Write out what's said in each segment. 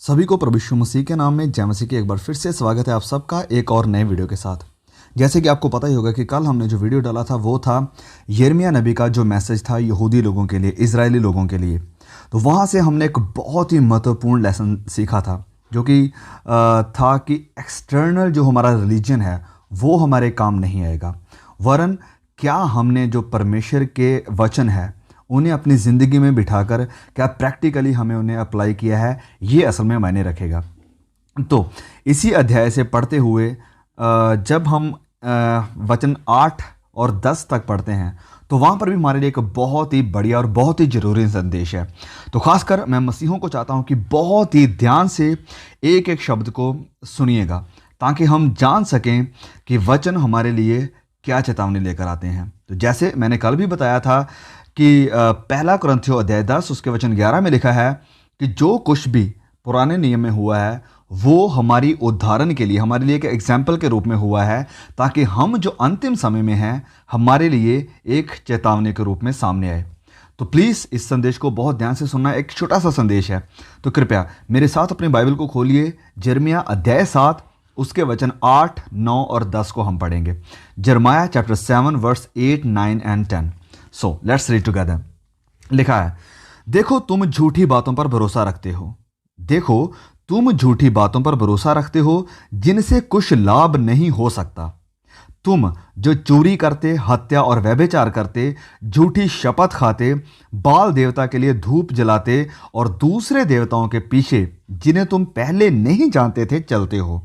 सभी को प्रभु यीशु मसीह के नाम में जय मसीह की एक बार फिर से स्वागत है आप सबका एक और नए वीडियो के साथ। जैसे कि आपको पता ही होगा कि कल हमने जो वीडियो डाला था वो था यिर्मयाह नबी का जो मैसेज था यहूदी लोगों के लिए, इजरायली लोगों के लिए। तो वहाँ से हमने एक बहुत ही महत्वपूर्ण लेसन सीखा था जो कि था कि एक्सटर्नल जो हमारा रिलीजन है वो हमारे काम नहीं आएगा, वरन क्या हमने जो परमेश्वर के वचन है उन्हें अपनी ज़िंदगी में बिठाकर क्या प्रैक्टिकली हमें उन्हें अप्लाई किया है, ये असल में मायने रखेगा। तो इसी अध्याय से पढ़ते हुए जब हम वचन 8 और 10 तक पढ़ते हैं तो वहाँ पर भी हमारे लिए एक बहुत ही बढ़िया और बहुत ही ज़रूरी संदेश है। तो खासकर मैं मसीहों को चाहता हूँ कि बहुत ही ध्यान से एक एक शब्द को सुनिएगा ताकि हम जान सकें कि वचन हमारे लिए क्या चेतावनी लेकर आते हैं। तो जैसे मैंने कल भी बताया था कि पहला कुरिन्थियों अध्याय 10 उसके वचन 11 में लिखा है कि जो कुछ भी पुराने नियम में हुआ है वो हमारी उदाहरण के लिए, हमारे लिए एक एग्जाम्पल के रूप में हुआ है, ताकि हम जो अंतिम समय में हैं हमारे लिए एक चेतावनी के रूप में सामने आए। तो प्लीज़ इस संदेश को बहुत ध्यान से सुनना, एक छोटा सा संदेश है। तो कृपया मेरे साथ अपनी बाइबल को खोलिए, यिर्मयाह अध्याय 7 उसके वचन 8, 9 और 10 को हम पढ़ेंगे। यिर्मयाह chapter 7 verse 8, 9 and 10। So let's read together. लिखा है, देखो तुम झूठी बातों पर भरोसा रखते हो, देखो तुम झूठी बातों पर भरोसा रखते हो जिनसे कुछ लाभ नहीं हो सकता। तुम जो चोरी करते, हत्या और व्यभिचार करते, झूठी शपथ खाते, बाल देवता के लिए धूप जलाते और दूसरे देवताओं के पीछे जिन्हें तुम पहले नहीं जानते थे चलते हो,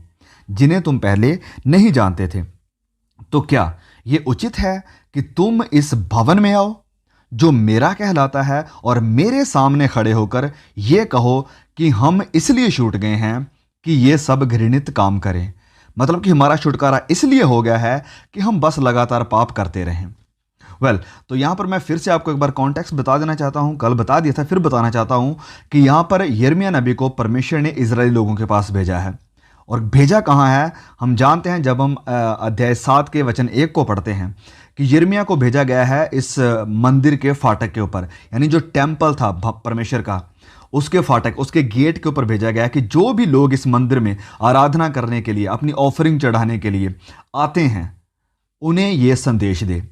जिन्हें तुम पहले नहीं जानते थे। तो क्या ये उचित है कि तुम इस भवन में आओ जो मेरा कहलाता है और मेरे सामने खड़े होकर ये कहो कि हम इसलिए छूट गए हैं कि ये सब घृणित काम करें? मतलब कि हमारा छुटकारा इसलिए हो गया है कि हम बस लगातार पाप करते रहें। तो यहाँ पर मैं फिर से आपको एक बार कॉन्टेक्स्ट बता देना चाहता हूँ, कल बता दिया था, फिर बताना चाहता हूँ कि यहाँ पर यिर्मयाह नबी को परमेश्वर ने इजरायली लोगों के पास भेजा है। और भेजा कहाँ है हम जानते हैं जब हम अध्याय 7 के वचन 1 को पढ़ते हैं कि यिर्मयाह को भेजा गया है इस मंदिर के फाटक के ऊपर, यानी जो टेम्पल था परमेश्वर का, उसके फाटक, उसके गेट के ऊपर भेजा गया कि जो भी लोग इस मंदिर में आराधना करने के लिए, अपनी ऑफरिंग चढ़ाने के लिए आते हैं उन्हें ये संदेश दे।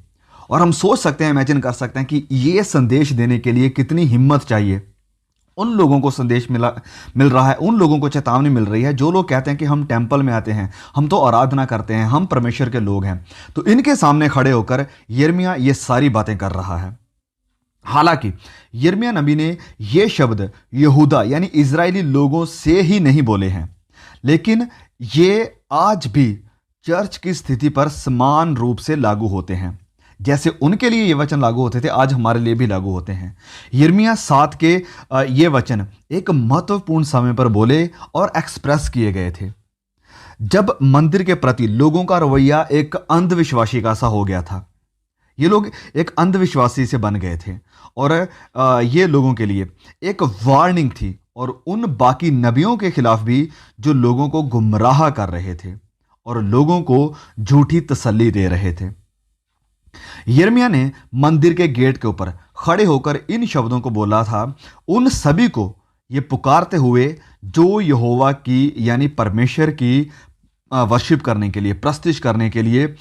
और हम सोच सकते हैं, इमेजिन कर सकते हैं कि ये संदेश देने के लिए कितनी हिम्मत चाहिए। उन लोगों को संदेश मिल रहा है, उन लोगों को चेतावनी मिल रही है जो लोग कहते हैं कि हम टेंपल में आते हैं, हम तो आराधना करते हैं, हम परमेश्वर के लोग हैं। तो इनके सामने खड़े होकर यिर्मयाह ये सारी बातें कर रहा है। हालांकि यिर्मयाह नबी ने ये शब्द यहूदा यानी इजरायली लोगों से ही नहीं बोले हैं, लेकिन ये आज भी चर्च की स्थिति पर समान रूप से लागू होते हैं। जैसे उनके लिए ये वचन लागू होते थे, आज हमारे लिए भी लागू होते हैं। यिर्मयाह 7 के ये वचन एक महत्वपूर्ण समय पर बोले और एक्सप्रेस किए गए थे जब मंदिर के प्रति लोगों का रवैया एक अंधविश्वासी का सा हो गया था। ये लोग एक अंधविश्वासी से बन गए थे और ये लोगों के लिए एक वार्निंग थी, और उन बाकी नबियों के खिलाफ भी जो लोगों को गुमराह कर रहे थे और लोगों को झूठी तसल्ली दे रहे थे। यिर्मयाह ने मंदिर के गेट के ऊपर खड़े होकर इन शब्दों को बोला था, उन सभी को ये पुकारते हुए जो यहोवा की यानी परमेश्वर की वर्शिप करने के लिए, प्रस्तिश करने के लिए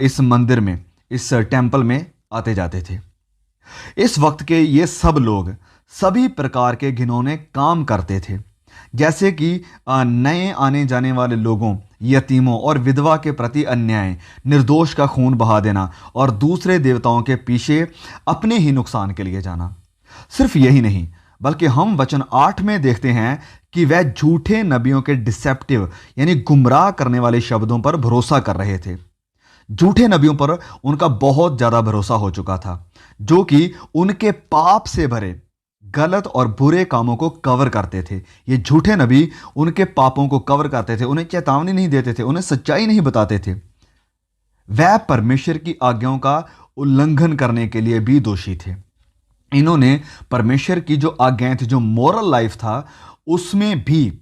इस मंदिर में, इस टेंपल में आते जाते थे। इस वक्त के ये सब लोग सभी प्रकार के घिनौने काम करते थे, जैसे कि नए आने जाने वाले लोगों, यतीमों और विधवा के प्रति अन्याय, निर्दोष का खून बहा देना और दूसरे देवताओं के पीछे अपने ही नुकसान के लिए जाना। सिर्फ यही नहीं, बल्कि हम वचन 8 में देखते हैं कि वह झूठे नबियों के डिसेप्टिव यानी गुमराह करने वाले शब्दों पर भरोसा कर रहे थे। झूठे नबियों पर उनका बहुत ज़्यादा भरोसा हो चुका था, जो कि उनके पाप से भरे गलत और बुरे कामों को कवर करते थे। ये झूठे नबी उनके पापों को कवर करते थे, उन्हें चेतावनी नहीं देते थे, उन्हें सच्चाई नहीं बताते थे। वह परमेश्वर की आज्ञाओं का उल्लंघन करने के लिए भी दोषी थे। इन्होंने परमेश्वर की जो आज्ञाएं थी, जो मोरल लाइफ था, उसमें भी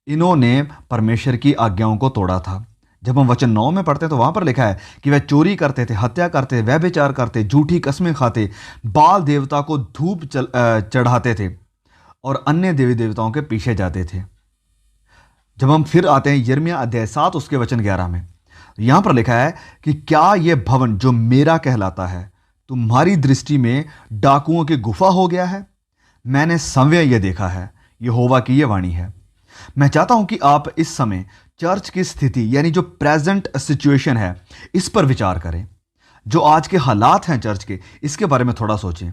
इन्होंने परमेश्वर की आज्ञाओं को तोड़ा था। जब हम वचन 9 में पढ़ते हैं तो वहां पर लिखा है कि वह चोरी करते थे, हत्या करते, व्यभिचार करते, झूठी कसमें खाते, बाल देवता को धूप चढ़ाते थे और अन्य देवी देवताओं के पीछे जाते थे। जब हम फिर आते हैं यिर्मयाह अध्याय 7 उसके वचन 11 में, यहां पर लिखा है कि क्या यह भवन जो मेरा कहलाता है तुम्हारी दृष्टि में डाकुओं की गुफा हो गया है? मैंने संवय यह देखा है, यहोवा की यह वाणी है। मैं चाहता हूं कि आप इस समय चर्च की स्थिति यानी जो प्रेजेंट सिचुएशन है इस पर विचार करें। जो आज के हालात हैं चर्च के, इसके बारे में थोड़ा सोचें।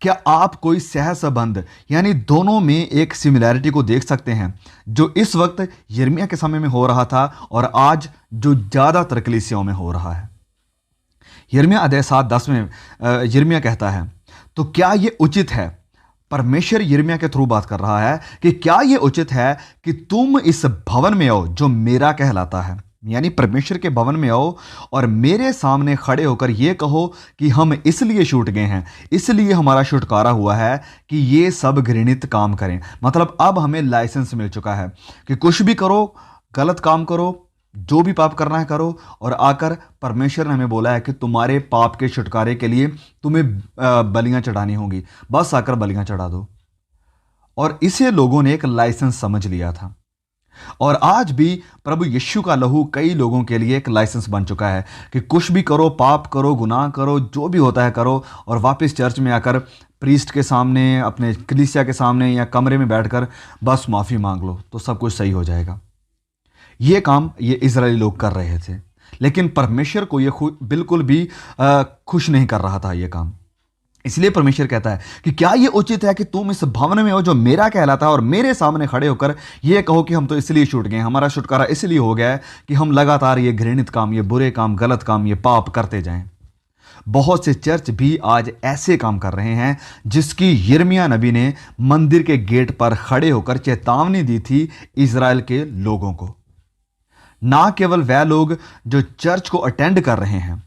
क्या आप कोई सह संबंध यानी दोनों में एक सिमिलैरिटी को देख सकते हैं जो इस वक्त यिर्मयाह के समय में हो रहा था और आज जो ज्यादातर कलीसियाओं में हो रहा है? यिर्मयाह अध्याय 7:10 में यिर्मयाह कहता है, तो क्या यह उचित है, परमेश्वर यिर्मयाह के थ्रू बात कर रहा है कि क्या यह उचित है कि तुम इस भवन में आओ जो मेरा कहलाता है, यानी परमेश्वर के भवन में आओ और मेरे सामने खड़े होकर यह कहो कि हम इसलिए छूट गए हैं, इसलिए हमारा छुटकारा हुआ है कि ये सब घृणित काम करें। मतलब अब हमें लाइसेंस मिल चुका है कि कुछ भी करो, गलत काम करो, जो भी पाप करना है करो, और आकर परमेश्वर ने हमें बोला है कि तुम्हारे पाप के छुटकारे के लिए तुम्हें बलियां चढ़ानी होंगी, बस आकर बलियां चढ़ा दो। और इसे लोगों ने एक लाइसेंस समझ लिया था। और आज भी प्रभु यीशु का लहू कई लोगों के लिए एक लाइसेंस बन चुका है कि कुछ भी करो, पाप करो, गुनाह करो, जो भी होता है करो, और वापस चर्च में आकर प्रीस्ट के सामने, अपने कलीसिया के सामने या कमरे में बैठकर बस माफ़ी मांग लो तो सब कुछ सही हो जाएगा। ये काम ये इजरायली लोग कर रहे थे, लेकिन परमेश्वर को ये बिल्कुल भी खुश नहीं कर रहा था ये काम। इसलिए परमेश्वर कहता है कि क्या ये उचित है कि तुम इस भवन में हो जो मेरा कहलाता है और मेरे सामने खड़े होकर ये कहो कि हम तो इसलिए छूट गए, हमारा छुटकारा इसलिए हो गया है कि हम लगातार ये घृणित काम, ये बुरे काम, गलत काम, ये पाप करते जाएं। बहुत से चर्च भी आज ऐसे काम कर रहे हैं जिसकी यिर्मयाह नबी ने मंदिर के गेट पर खड़े होकर चेतावनी दी थी इजराइल के लोगों को। ना केवल वह लोग जो चर्च को अटेंड कर रहे हैं,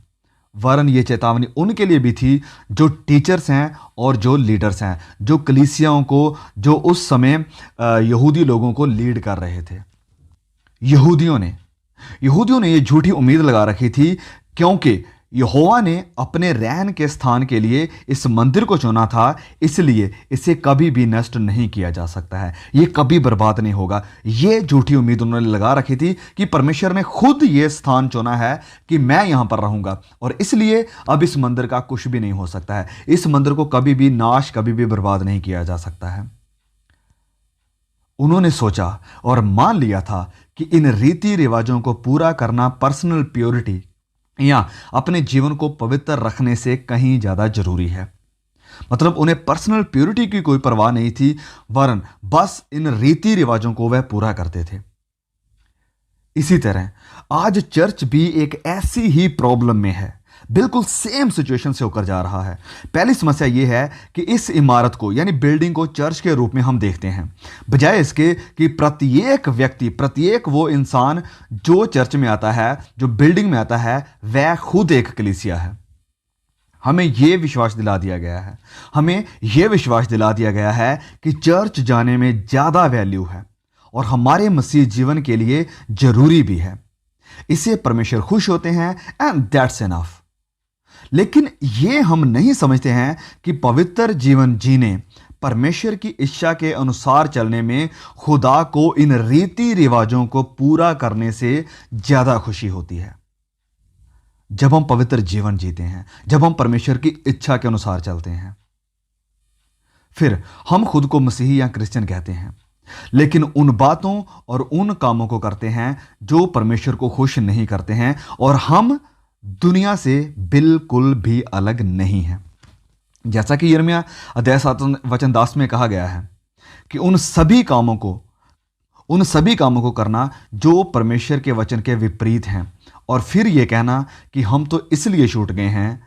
वरन ये चेतावनी उनके लिए भी थी जो टीचर्स हैं और जो लीडर्स हैं, जो कलीसियाओं को, जो उस समय यहूदी लोगों को लीड कर रहे थे। यहूदियों ने ये झूठी उम्मीद लगा रखी थी क्योंकि यहोवा ने अपने रहन के स्थान के लिए इस मंदिर को चुना था, इसलिए इसे कभी भी नष्ट नहीं किया जा सकता है, ये कभी बर्बाद नहीं होगा। ये झूठी उम्मीद उन्होंने लगा रखी थी कि परमेश्वर ने खुद ये स्थान चुना है कि मैं यहां पर रहूंगा और इसलिए अब इस मंदिर का कुछ भी नहीं हो सकता है, इस मंदिर को कभी भी नाश, कभी भी बर्बाद नहीं किया जा सकता है। उन्होंने सोचा और मान लिया था कि इन रीति रिवाजों को पूरा करना पर्सनल प्योरिटी या अपने जीवन को पवित्र रखने से कहीं ज्यादा जरूरी है। मतलब उन्हें पर्सनल प्योरिटी की कोई परवाह नहीं थी, वरन बस इन रीति रिवाजों को वह पूरा करते थे। इसी तरह आज चर्च भी एक ऐसी ही प्रॉब्लम में है, बिल्कुल सेम सिचुएशन से होकर जा रहा है। पहली समस्या यह है कि इस इमारत को यानी बिल्डिंग को चर्च के रूप में हम देखते हैं, बजाय इसके कि प्रत्येक व्यक्ति, प्रत्येक वो इंसान जो चर्च में आता है, जो बिल्डिंग में आता है, वह खुद एक कलीसिया है। हमें यह विश्वास दिला दिया गया है कि चर्च जाने में ज्यादा वैल्यू है और हमारे मसीह जीवन के लिए जरूरी भी है। इससे परमेश्वर खुश होते हैं एंड दैट्स इनफ। लेकिन यह हम नहीं समझते हैं कि पवित्र जीवन जीने, परमेश्वर की इच्छा के अनुसार चलने में खुदा को इन रीति रिवाजों को पूरा करने से ज्यादा खुशी होती है। जब हम पवित्र जीवन जीते हैं, जब हम परमेश्वर की इच्छा के अनुसार चलते हैं, फिर हम खुद को मसीही या क्रिश्चियन कहते हैं, लेकिन उन बातों और उन कामों को करते हैं जो परमेश्वर को खुश नहीं करते हैं, और हम दुनिया से बिल्कुल भी अलग नहीं है। जैसा कि यिर्मयाह अध्याय 7 वचन 10 में कहा गया है कि उन सभी कामों को करना जो परमेश्वर के वचन के विपरीत हैं, और फिर यह कहना कि हम तो इसलिए छूट गए हैं,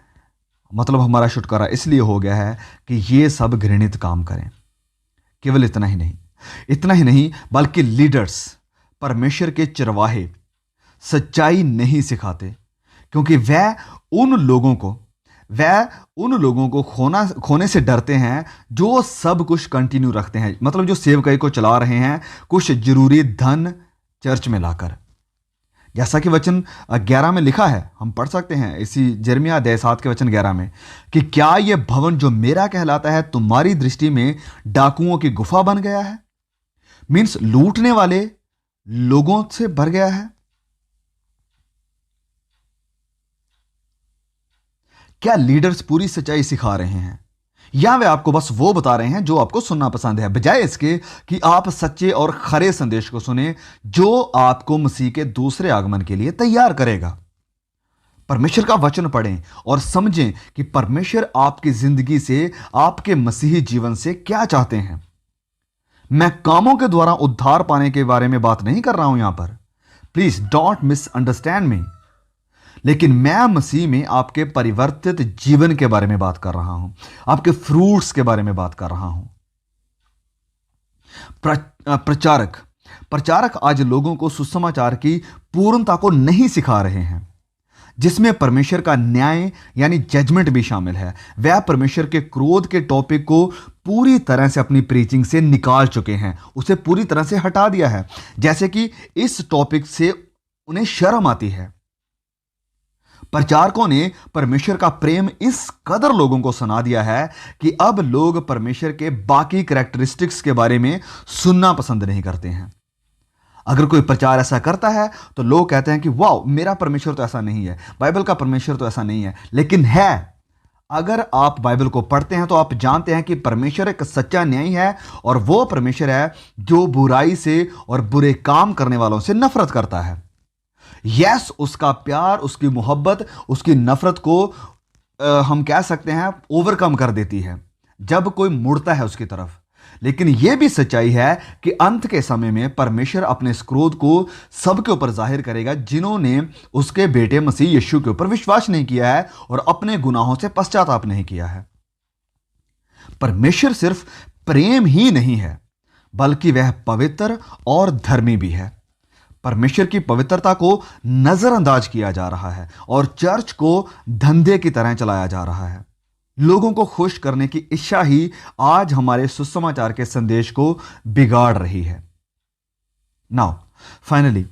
मतलब हमारा छुटकारा इसलिए हो गया है कि ये सब घृणित काम करें। केवल इतना ही नहीं बल्कि लीडर्स, परमेश्वर के चरवाहे सच्चाई नहीं सिखाते, क्योंकि वह उन लोगों को खोने से डरते हैं जो सब कुछ कंटिन्यू रखते हैं, मतलब जो सेवकाई को चला रहे हैं कुछ जरूरी धन चर्च में लाकर। जैसा कि वचन 11 में लिखा है, हम पढ़ सकते हैं इसी यिर्मयाह अध्याय 7 के वचन 11 में कि क्या यह भवन जो मेरा कहलाता है तुम्हारी दृष्टि में डाकुओं की गुफा बन गया है। मीन्स लूटने वाले लोगों से भर गया है? क्या लीडर्स पूरी सच्चाई सिखा रहे हैं, या वे आपको बस वो बता रहे हैं जो आपको सुनना पसंद है, बजाय इसके कि आप सच्चे और खरे संदेश को सुने जो आपको मसीह के दूसरे आगमन के लिए तैयार करेगा? परमेश्वर का वचन पढ़ें और समझें कि परमेश्वर आपकी जिंदगी से, आपके मसीही जीवन से क्या चाहते हैं। मैं कामों के द्वारा उद्धार पाने के बारे में बात नहीं कर रहा हूं यहां पर, प्लीज डोंट मिसअंडरस्टैंड मी, लेकिन मैं मसीह में आपके परिवर्तित जीवन के बारे में बात कर रहा हूं, आपके फ्रूट्स के बारे में बात कर रहा हूं। प्रचारक आज लोगों को सुसमाचार की पूर्णता को नहीं सिखा रहे हैं, जिसमें परमेश्वर का न्याय यानी जजमेंट भी शामिल है। वह परमेश्वर के क्रोध के टॉपिक को पूरी तरह से अपनी प्रीचिंग से निकाल चुके हैं, उसे पूरी तरह से हटा दिया है, जैसे कि इस टॉपिक से उन्हें शर्म आती है। प्रचारकों ने परमेश्वर का प्रेम इस कदर लोगों को सुना दिया है कि अब लोग परमेश्वर के बाकी कैरेक्टरिस्टिक्स के बारे में सुनना पसंद नहीं करते हैं। अगर कोई प्रचार ऐसा करता है तो लोग कहते हैं कि वाह, मेरा परमेश्वर तो ऐसा नहीं है, बाइबल का परमेश्वर तो ऐसा नहीं है, लेकिन है। अगर आप बाइबल को पढ़ते हैं तो आप जानते हैं कि परमेश्वर एक सच्चा न्यायी है, और वो परमेश्वर है जो बुराई से और बुरे काम करने वालों से नफरत करता है। यस, उसका प्यार, उसकी मोहब्बत, उसकी नफरत को हम कह सकते हैं ओवरकम कर देती है जब कोई मुड़ता है उसकी तरफ। लेकिन यह भी सच्चाई है कि अंत के समय में परमेश्वर अपने इस क्रोध को सबके ऊपर जाहिर करेगा जिन्होंने उसके बेटे मसीह यीशु के ऊपर विश्वास नहीं किया है और अपने गुनाहों से पश्चाताप नहीं किया है। परमेश्वर सिर्फ प्रेम ही नहीं है, बल्कि वह पवित्र और धर्मी भी है। परमेश्वर की पवित्रता को नजरअंदाज किया जा रहा है और चर्च को धंधे की तरह चलाया जा रहा है। लोगों को खुश करने की इच्छा ही आज हमारे सुसमाचार के संदेश को बिगाड़ रही है। नाउ फाइनली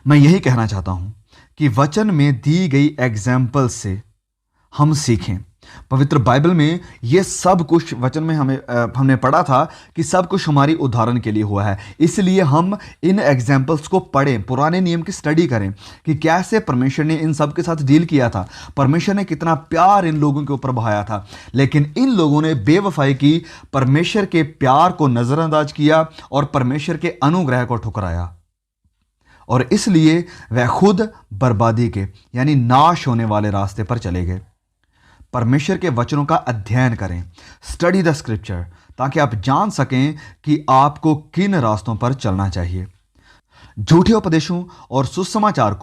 मैं यही कहना चाहता हूं कि वचन में दी गई एग्जाम्पल से हम सीखें। पवित्र बाइबल में यह सब कुछ वचन में हमने पढ़ा था कि सब कुछ हमारी उदाहरण के लिए हुआ है, इसलिए हम इन एग्जाम्पल्स को पढ़ें, पुराने नियम की स्टडी करें कि कैसे परमेश्वर ने इन सब के साथ डील किया था, परमेश्वर ने कितना प्यार इन लोगों के ऊपर बहाया था। लेकिन इन लोगों ने बेवफाई की, परमेश्वर के प्यार को नजरअंदाज किया और परमेश्वर के अनुग्रह को ठुकराया, और इसलिए वह खुद बर्बादी के यानी नाश होने वाले रास्ते पर चले गए। परमेश्वर के वचनों का अध्ययन करें, स्टडी द स्क्रिप्चर, ताकि आप जान सकें कि आपको किन रास्तों पर चलना चाहिए। झूठे उपदेशों और सुसमाचार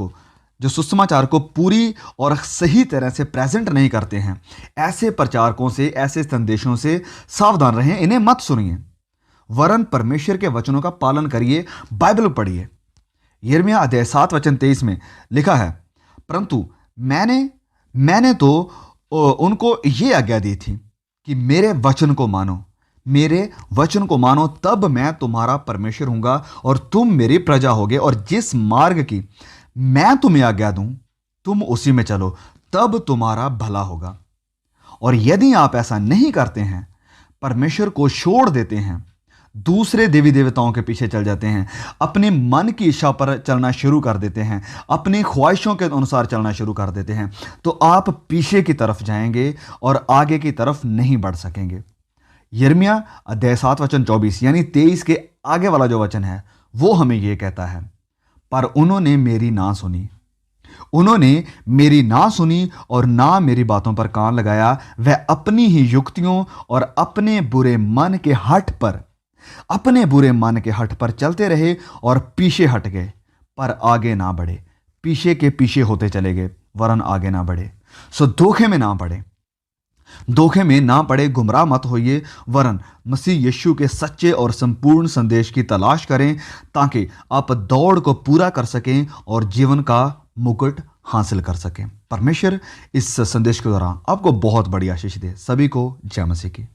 को पूरी और सही तरह से प्रेजेंट नहीं करते हैं, ऐसे प्रचारकों से, ऐसे संदेशों से सावधान रहें, इन्हें मत सुनिए, वरन परमेश्वर के वचनों का पालन करिए, बाइबल पढ़िए। यिर्मयाह अध्याय 7 वचन 23 में लिखा है, परंतु मैंने तो उनको ये आज्ञा दी थी कि मेरे वचन को मानो, तब मैं तुम्हारा परमेश्वर हूंगा और तुम मेरी प्रजा होगे, और जिस मार्ग की मैं तुम्हें आज्ञा दूं तुम उसी में चलो, तब तुम्हारा भला होगा। और यदि आप ऐसा नहीं करते हैं, परमेश्वर को छोड़ देते हैं, दूसरे देवी देवताओं के पीछे चल जाते हैं, अपने मन की इच्छा पर चलना शुरू कर देते हैं, अपनी ख्वाहिशों के अनुसार चलना शुरू कर देते हैं, तो आप पीछे की तरफ जाएंगे और आगे की तरफ नहीं बढ़ सकेंगे। यिर्मयाह अध्याय 7 वचन 24 यानी 23 के आगे वाला जो वचन है वो हमें यह कहता है, पर उन्होंने मेरी ना सुनी और ना मेरी बातों पर कान लगाया, वह अपनी ही युक्तियों और अपने बुरे मन के हट पर चलते रहे और पीछे हट गए, पर आगे ना बढ़े। पीछे के पीछे होते चले गए, वरन आगे ना बढ़े। सो धोखे में ना पड़े, गुमराह मत होइए, वरन मसीह यीशु के सच्चे और संपूर्ण संदेश की तलाश करें, ताकि आप दौड़ को पूरा कर सकें और जीवन का मुकुट हासिल कर सकें। परमेश्वर इस संदेश के दौरान आपको बहुत बड़ी आशीष दे। सभी को जय मसीह की।